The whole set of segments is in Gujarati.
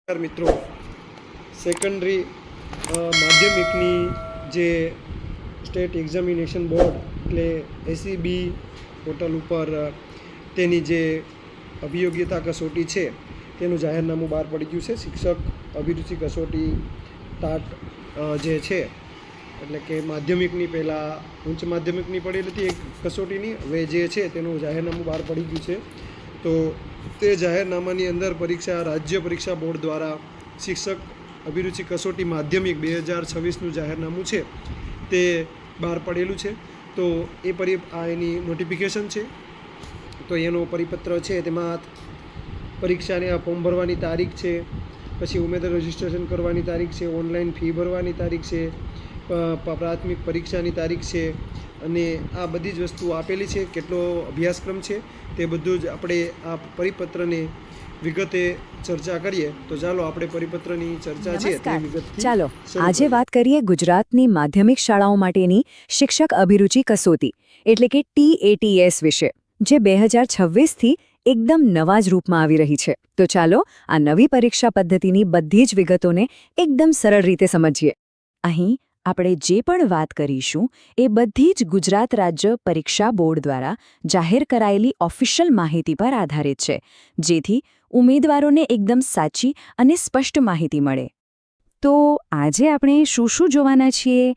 મિત્રો સેકન્ડરી માધ્યમિકની જે સ્ટેટ એક્ઝામિનેશન બોર્ડ એટલે એસીબી પોર્ટલ ઉપર તેની જે અભિયોગ્યતા કસોટી છે તેનું જાહેરનામું બહાર પડી ગયું છે. શિક્ષક અભિરુચિ કસોટી ટાટ જે છે એટલે કે માધ્યમિકની પહેલાં ઉચ્ચ માધ્યમિકની પડેલી હતી એક કસોટીની, હવે જે છે તેનું જાહેરનામું બહાર પડી ગયું છે. તો તે જાહેરનામાની અંદર રાજ્ય પરીક્ષા બોર્ડ દ્વારા શિક્ષક અભિરુચિ કસોટી માધ્યમિક 2026નું જાહેરનામું છે તે બહાર પડેલું છે. તો એની નોટિફિકેશન છે, તો એનો પરિપત્ર છે, તેમાં પરીક્ષાને ફોર્મ ભરવાની તારીખ છે, પછી ઉમેદવાર રજિસ્ટ્રેશન કરવાની તારીખ છે, ઓનલાઈન ફી ભરવાની તારીખ છે, પ્રાથમિક પરીક્ષાની તારીખ છે, અને આ બધી જ વસ્તુઓ આપેલી છે. કેટલો અભ્યાસક્રમ છે તે બધું જ આપણે આ પરિપત્રને વિગતે ચર્ચા કરીએ. તો ચાલો આપણે પરિપત્રની ચર્ચા છે તે વિગતથી ચાલો આજે વાત કરીએ ગુજરાતની માધ્યમિક શાળાઓ માટેની શિક્ષક અભિરુચિ કસોટી એટલે કે TATS વિશે, જે 2026થી એકદમ નવા જ રૂપમાં આવી રહી છે. તો ચાલો આ નવી પરીક્ષા પદ્ધતિની બધી જ વિગતોને એકદમ સરળ રીતે સમજીએ. અહીં આપણે જે પણ વાત કરીશું એ બધી જ ગુજરાત રાજ્ય પરીક્ષા બોર્ડ દ્વારા જાહેર કરાયેલી ઓફિશિયલ માહિતી પર આધારિત છે, જેથી ઉમેદવારોને એકદમ સાચી અને સ્પષ્ટ માહિતી મળે. તો આજે આપણે શું જોવાના છીએ?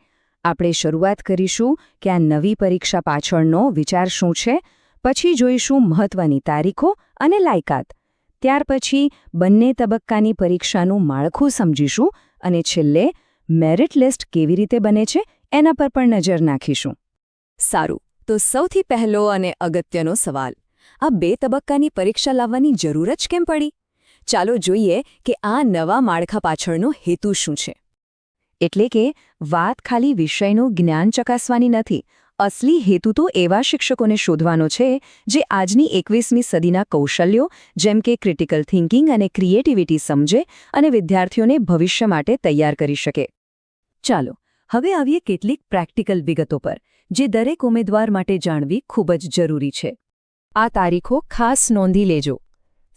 આપણે શરૂઆત કરીશું કે આ નવી પરીક્ષા પાછળનો વિચાર શું છે, પછી જોઈશું મહત્વની તારીખો અને લાયકાત, ત્યાર પછી બંને તબક્કાની પરીક્ષાનું માળખું સમજીશું, અને છેલ્લે મેરિટ લિસ્ટ કેવી રીતે બને છે એના પર પણ નજર નાખીશું. સારું, તો સૌથી પહેલો અને અગત્યનો સવાલ, આ 2 તબક્કાની પરીક્ષા લાવવાની જરૂર જ કેમ પડી? ચાલો જોઈએ કે આ નવા માળખા પાછળનો હેતુ શું છે. એટલે કે વાત ખાલી વિષયનું જ્ઞાન ચકાસવાની નથી. અસલી હેતુ તો એવા શિક્ષકોને શોધવાનો છે જે આજની 21મી સદીના કૌશલ્યો જેમ કે ક્રિટિકલ થિંકિંગ અને ક્રિએટિવિટી સમજે અને વિદ્યાર્થીઓને ભવિષ્ય માટે તૈયાર કરી શકે. ચાલો હવે આવીએ કેટલીક પ્રેક્ટિકલ વિગતો પર, જે દરેક ઉમેદવાર માટે જાણવી ખૂબ જ જરૂરી છે. આ તારીખો ખાસ નોંધી લેજો.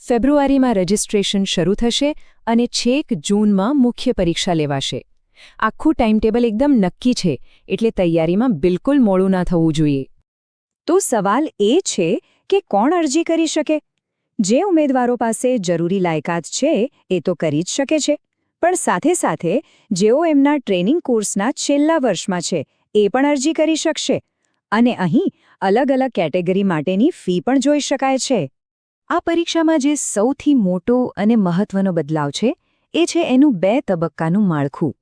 ફેબ્રુઆરીમાં રજિસ્ટ્રેશન શરૂ થશે અને છેક જૂનમાં મુખ્ય પરીક્ષા લેવાશે. આખું ટાઈમટેબલ એકદમ નક્કી છે, એટલે તૈયારીમાં બિલકુલ મોડું ના થવું જોઈએ. તો સવાલ એ છે કે કોણ અરજી કરી શકે? જે ઉમેદવારો પાસે જરૂરી લાયકાત છે એ તો કરી જ શકે છે, પણ સાથે સાથે જેઓ એમના ટ્રેનિંગ કોર્સના છેલ્લા વર્ષમાં છે એ પણ અરજી કરી શકશે. અને અહીં અલગ અલગ કેટેગરી માટેની ફી પણ જોઈ શકાય છે. આ પરીક્ષામાં જે સૌથી મોટો અને મહત્વનો બદલાવ છે એ છે એનું 2 તબક્કાનું માળખું.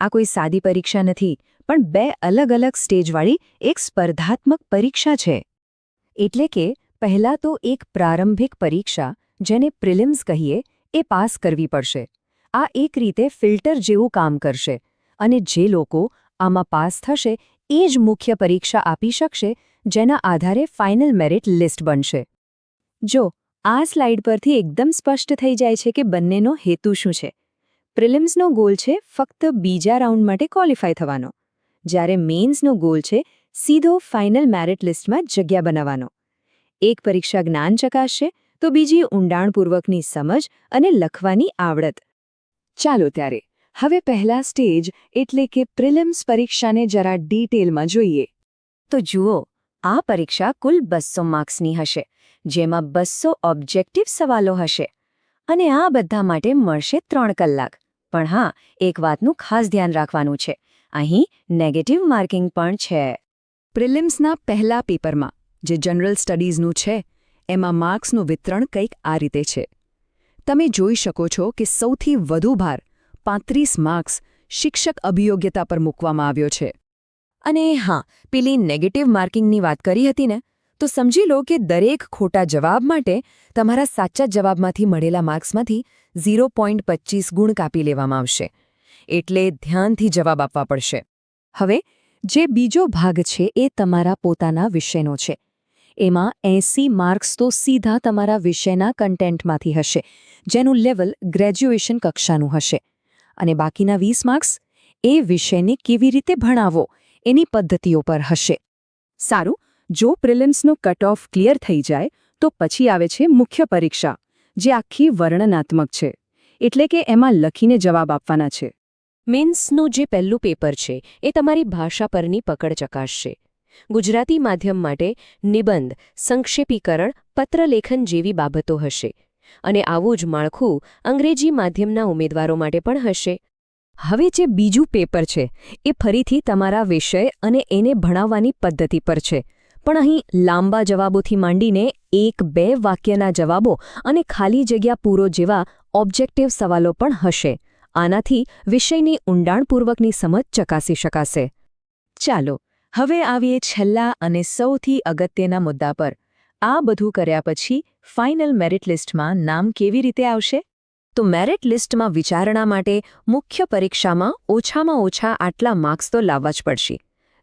આ કોઈ સાદી પરીક્ષા નથી, પણ 2 અલગ અલગ સ્ટેજવાળી એક સ્પર્ધાત્મક પરીક્ષા છે. એટલે કે પહેલાં તો એક પ્રારંભિક પરીક્ષા, જેને પ્રિલિમ્સ કહીએ, એ પાસ કરવી પડશે. આ એક રીતે ફિલ્ટર જેવું કામ કરશે, અને જે લોકો આમાં પાસ થશે એ જ મુખ્ય પરીક્ષા આપી શકશે, જેના આધારે ફાઇનલ મેરિટ લિસ્ટ બનશે. જો આ સ્લાઇડ પરથી એકદમ સ્પષ્ટ થઈ જાય છે કે બંનેનો હેતુ શું છે. પ્રિલિમ્સનો ગોલ છે ફક્ત બીજા રાઉન્ડ માટે ક્વોલિફાય થવાનો, જ્યારે મેઇન્સનો ગોલ છે સીધો ફાઇનલ મેરિટ લિસ્ટમાં જગ્યા બનાવવાનો. એક પરીક્ષા જ્ઞાન ચકાસશે તો બીજી ઊંડાણપૂર્વકની સમજ અને લખવાની આવડત. ચાલો ત્યારે હવે પહેલા સ્ટેજ એટલે કે પ્રિલિમ્સ પરીક્ષાને જરા ડિટેલમાં જોઈએ. તો જુઓ, આ પરીક્ષા કુલ 200 માર્ક્સની હશે, જેમાં 200 ઓબ્જેક્ટિવ સવાલો હશે, અને આ બધા માટે મળશે 3 કલાક. પણ હા, એક વાતનું ખાસ ધ્યાન રાખવાનું છે, અહીં નેગેટિવ માર્કિંગ પણ છે. પ્રિલિમ્સના પહેલા પેપરમાં, જે જનરલ સ્ટડીઝનું છે, એમાં માર્ક્સનું વિતરણ કંઈક આ રીતે છે. તમે જોઈ શકો છો કે સૌથી વધુ ભાર 35 માર્ક્સ શિક્ષક અભિયોગ્યતા પર મૂકવામાં આવ્યો છે. અને હા, પેલી નેગેટિવ માર્કિંગની વાત કરી હતી ને, તો સમજી લો કે દરેક ખોટા જવાબ માટે તમારા સાચા જવાબમાંથી મળેલા માર્ક્સમાંથી 0.25 ગુણ કાપી લેવામાં આવશે. એટલે ધ્યાનથી જવાબ આપવા પડશે. હવે જે બીજો ભાગ છે એ તમારા પોતાના વિષયનો છે. એમાં 80 માર્ક્સ તો સીધા તમારા વિષયના કન્ટેન્ટમાંથી હશે, જેનું લેવલ ગ્રેજ્યુએશન કક્ષાનું હશે. અને બાકીના 20 માર્ક્સ એ વિષયને કેવી રીતે ભણાવો એની પદ્ધતિઓ પર હશે. સારું, જો પ્રિલિમ્સનો કટ ઓફ ક્લિયર થઈ જાય તો પછી આવે છે મુખ્ય પરીક્ષા, જે આખી વર્ણનાત્મક છે. એટલે કે એમાં લખીને જવાબ આપવાના છે. મેન્સનું જે પહેલું પેપર છે એ તમારી ભાષા પરની પકડ ચકાસશે. ગુજરાતી માધ્યમ માટે નિબંધ, સંક્ષેપીકરણ, પત્રલેખન જેવી બાબતો હશે. અને આવું જ માળખું અંગ્રેજી માધ્યમના ઉમેદવારો માટે પણ હશે. હવે જે બીજું પેપર છે એ ફરીથી તમારા વિષય અને એને ભણાવવાની પદ્ધતિ પર છે. પણ અહીં લાંબા જવાબોથી માંડીને 1-2 વાક્યના જવાબો અને ખાલી જગ્યા પૂરો જેવા ઓબ્જેક્ટિવ સવાલો પણ હશે. આનાથી વિષયની ઊંડાણપૂર્વકની સમજ ચકાસી શકાશે. ચાલો હવે આવીએ છેલ્લા અને સૌથી અગત્યના મુદ્દા પર. આ બધું કર્યા પછી ફાઇનલ મેરિટ લિસ્ટમાં નામ કેવી રીતે આવશે? તો મેરિટ લિસ્ટમાં વિચારણા માટે મુખ્ય પરીક્ષામાં ઓછામાં ઓછા આટલા માર્ક્સ તો લાવવા જ પડશે.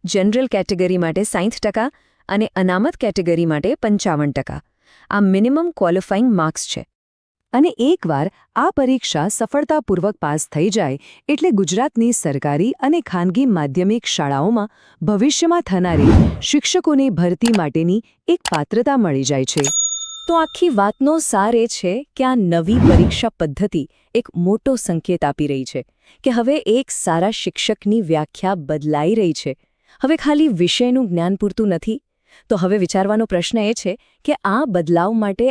જનરલ કેટેગરી માટે 60% અને અનામત કેટેગરી માટે 55%. આ મિનિમમ ક્વોલિફાઇંગ માર્ક્સ છે. અને એકવાર આ પરીક્ષા સફળતાપૂર્વક પાસ થઈ જાય એટલે ગુજરાતની સરકારી અને ખાનગી માધ્યમિક શાળાઓમાં ભવિષ્યમાં થનારી શિક્ષકોની ભરતી માટેની એક પાત્રતા મળી જાય છે. તો આખી વાતનો સાર એ છે કે આ નવી પરીક્ષા પદ્ધતિ એક મોટો સંકેત આપી રહી છે કે હવે એક સારા શિક્ષકની વ્યાખ્યા બદલાઈ રહી છે. હવે ખાલી વિષયનું જ્ઞાન પૂરતું નથી. તો હવે વિચારવાનો પ્રશ્ન એ છે કે આ બદલાવ માટે